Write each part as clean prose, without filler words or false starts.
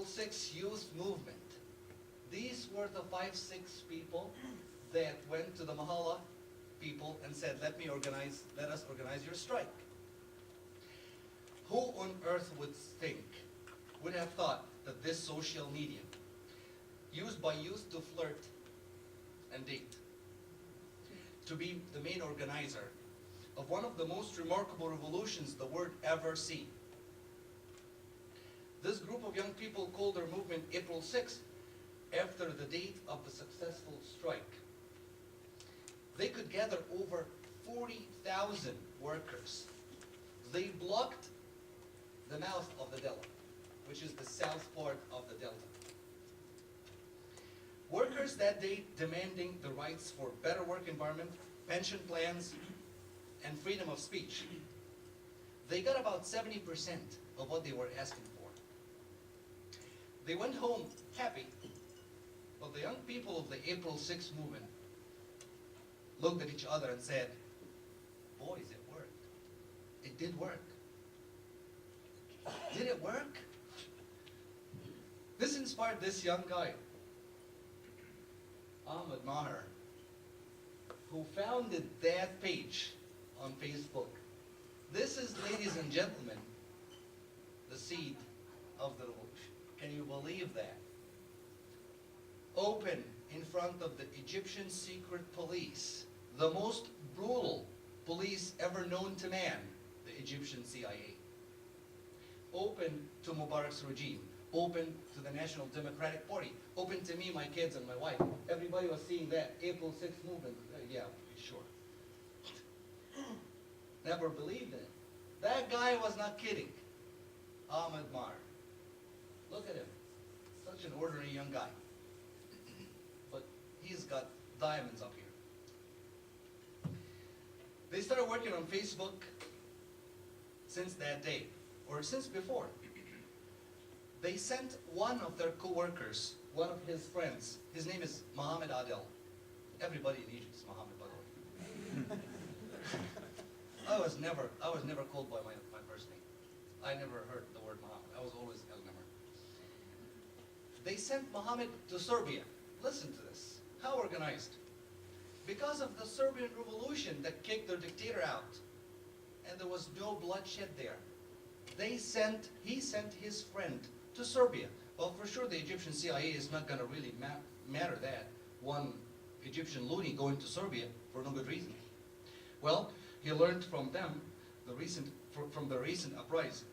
April 6 youth movement. These were the 5-6 people that went to the Mahala people and said, let us organize your strike. Who on earth would have thought that this social media, used by youth to flirt and date, to be the main organizer of one of the most remarkable revolutions the world ever seen. This group of young people called their movement April 6th after the date of the successful strike. They could gather over 40,000 workers. They blocked the mouth of the Delta, which is the south part of the Delta. Workers that day demanding the rights for better work environment, pension plans, and freedom of speech. They got about 70% of what they were asking for. They went home happy, but the young people of the April 6 movement looked at each other and said, boys, it worked. It did work. Did it work? This inspired this young guy, Mohamed El Nemr, who founded that page on Facebook. This is, ladies and gentlemen, the seed of the revolution. Can you believe that? Open in front of the Egyptian secret police, the most brutal police ever known to man, the Egyptian CIA. Open to Mubarak's regime. Open to the National Democratic Party. Open to me, my kids, and my wife. Everybody was seeing that April 6th movement. Yeah, sure. Never believed in it. That guy was not kidding. Mohamed El Nemr. Look at him. Such an ordinary young guy. But he's got diamonds up here. They started working on Facebook since that day, or since before. They sent one of their co-workers, one of his friends. His name is Mohamed Adel. Everybody in Egypt is Mohammed, by the way. I was never called by my first name. I never heard the word Mohammed. I was always El Nemr. They sent Mohammed to Serbia. Listen to this. How organized? Because of the Serbian revolution that kicked their dictator out, and there was no bloodshed there. He sent his friend to Serbia. Well, for sure the Egyptian CIA is not going to really matter that one Egyptian loony going to Serbia for no good reason. Well, he learned from them from the recent uprising.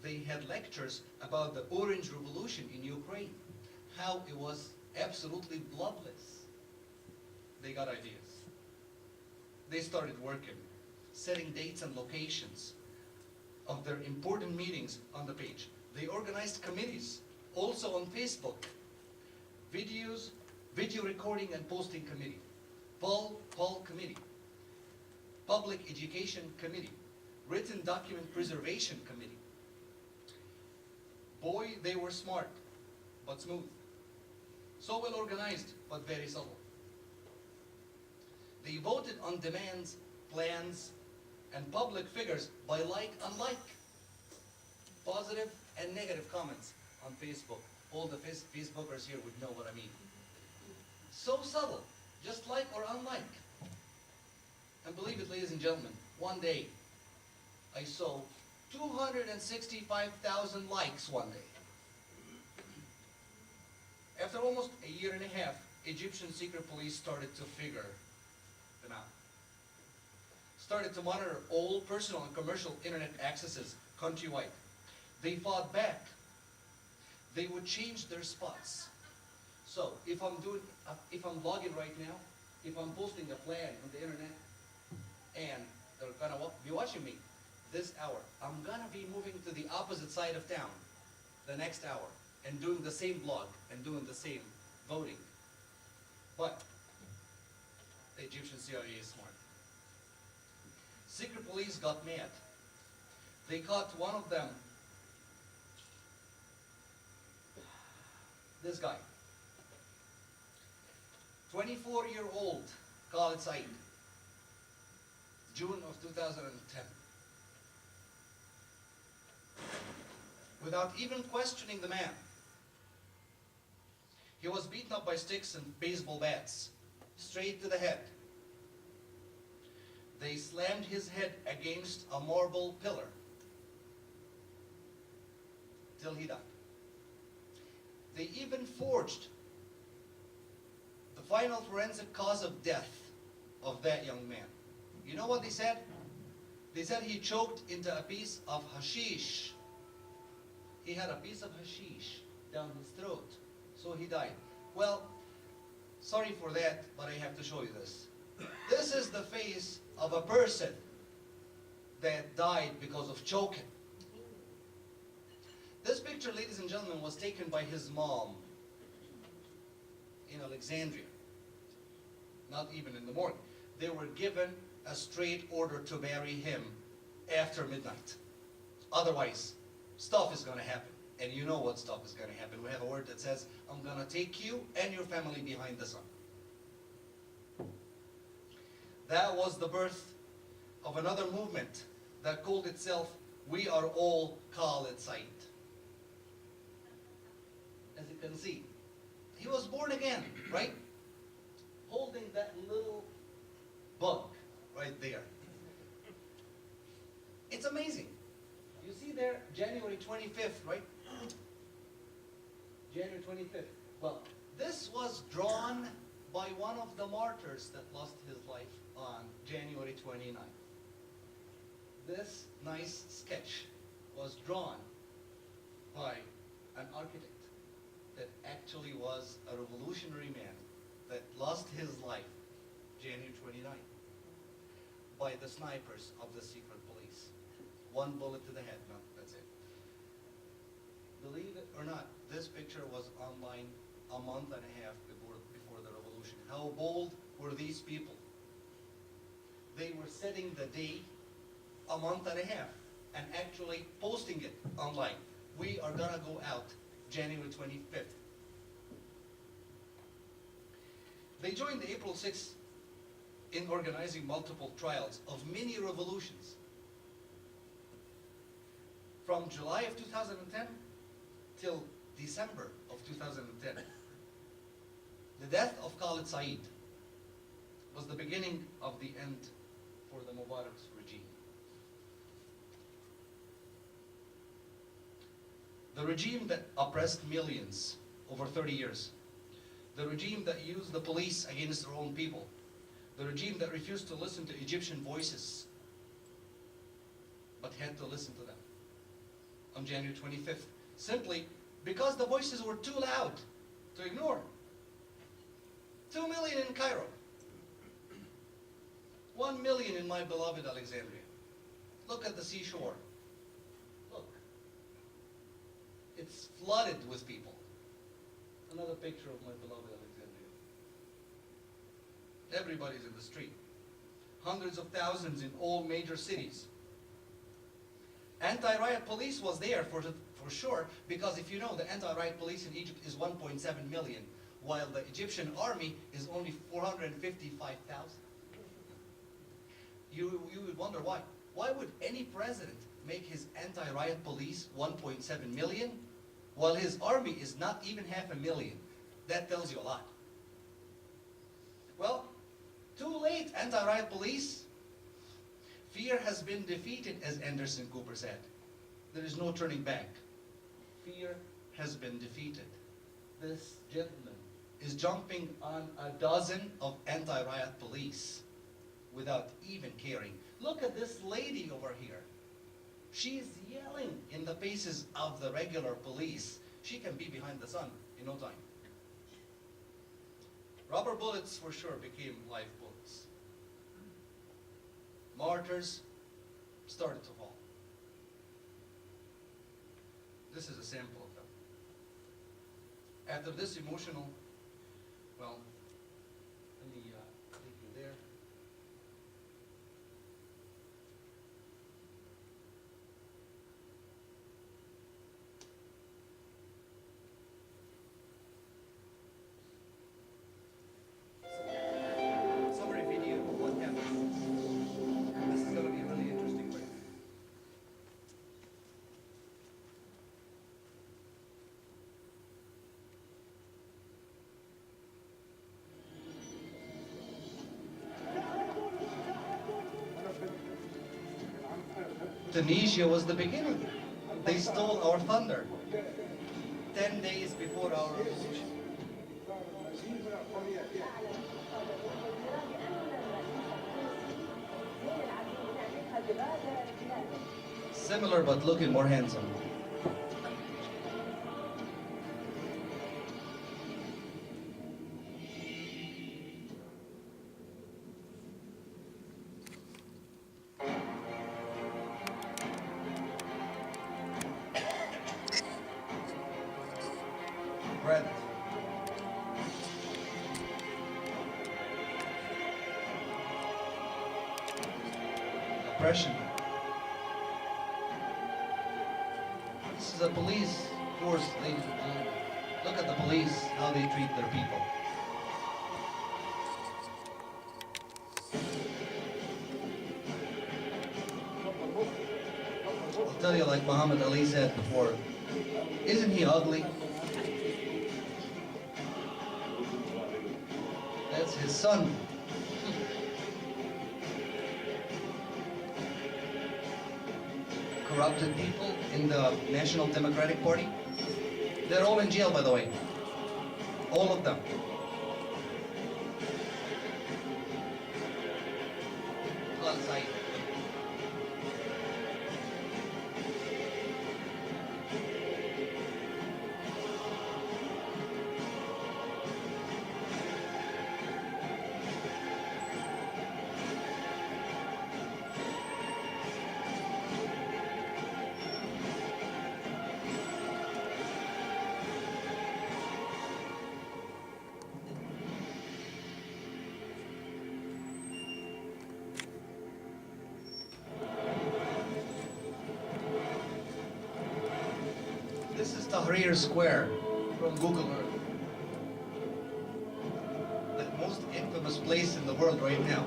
They had lectures about the Orange Revolution in Ukraine, how it was absolutely bloodless. They got ideas. They started working, setting dates and locations of their important meetings on the page. They organized committees, also on Facebook. Video recording and posting committee, poll committee, public education committee, written document preservation committee. Boy, they were smart, but smooth. So well organized, but very subtle. They voted on demands, plans, and public figures by like, unlike. Positive and negative comments on Facebook. All the Facebookers here would know what I mean. So subtle, just like or unlike. And believe it, ladies and gentlemen, one day I saw 265,000 likes one day. After almost a year and a half, Egyptian secret police started to figure them out. Started to monitor all personal and commercial internet accesses countrywide. They fought back. They would change their spots. So if I'm logging right now, if I'm posting a plan on the internet, and they're gonna be watching me this hour, I'm gonna be moving to the opposite side of town the next hour and doing the same blog and doing the same voting. But the Egyptian CIA is smart. Secret police got mad. They caught one of them, this guy, 24-year-old Khalid Said, June of 2010. Without even questioning the man, He was beaten up by sticks and baseball bats, straight to the head. They slammed his head against a marble pillar till he died. They even forged the final forensic cause of death of that young man. You know what they said? They said he choked into a piece of hashish. He had a piece of hashish down his throat, so he died. Well, sorry for that, but I have to show you this. This is the face of a person that died because of choking. This picture, ladies and gentlemen, was taken by his mom in Alexandria. Not even in the morning. They were given a straight order to bury him after midnight. Otherwise, stuff is going to happen. And you know what stuff is going to happen. We have a word that says, I'm going to take you and your family behind the sun. That was the birth of another movement that called itself, We Are All Khalid Said. As you can see, he was born again, right? Holding that little bug right there. It's amazing. You see there, January 25th, right? January 25th. Well, this was drawn by one of the martyrs that lost his life on January 29th. This nice sketch was drawn by an architect that actually was a revolutionary man that lost his life January 29th by the snipers of the secret police. One bullet to the head, no, that's it. Believe it or not, this picture was online a month and a half before the revolution. How bold were these people? They were setting the day a month and a half and actually posting it online. We are gonna go out January 25th. They joined the April 6th in organizing multiple trials of mini revolutions. From July of 2010 till December of 2010. The death of Khalid Said was the beginning of the end for the Mubarak's regime. The regime that oppressed millions over 30 years. The regime that used the police against their own people. The regime that refused to listen to Egyptian voices, but had to listen to them on January 25th, simply because the voices were too loud to ignore. 2 million in Cairo. 1 million in my beloved Alexandria. Look at the seashore. Look. It's flooded with people. Another picture of my beloved Alexandria. Everybody's in the street. Hundreds of thousands in all major cities. Anti-riot police was there for sure, because if you know, the anti-riot police in Egypt is 1.7 million, while the Egyptian army is only 455,000. You would wonder why. Why would any president make his anti-riot police 1.7 million, while his army is not even 500,000? That tells you a lot. Well, too late, anti-riot police. Fear has been defeated, as Anderson Cooper said. There is no turning back. Fear has been defeated. This gentleman is jumping on a dozen of anti-riot police without even caring. Look at this lady over here. She's yelling in the faces of the regular police. She can be behind the sun in no time. Rubber bullets for sure became live bullets. Martyrs started to fall. This is a sample of them. After this emotional, well, let me take you there. Summary video of what happened. This is going to be really interesting for you. Tunisia was the beginning. They stole our thunder 10 days before our revolution. Similar but looking more handsome. Bread. Oppression. This is a police force, ladies and gentlemen. Look at the police, how they treat their people. I'll tell you, like Muhammad Ali said before, isn't he ugly? That's his son. Corrupted people in the National Democratic Party. They're all in jail, by the way. All of them. This is Tahrir Square from Google Earth. The most infamous place in the world right now.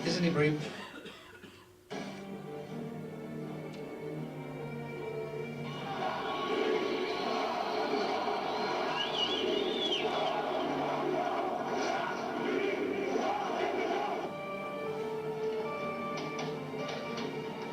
Isn't he brave?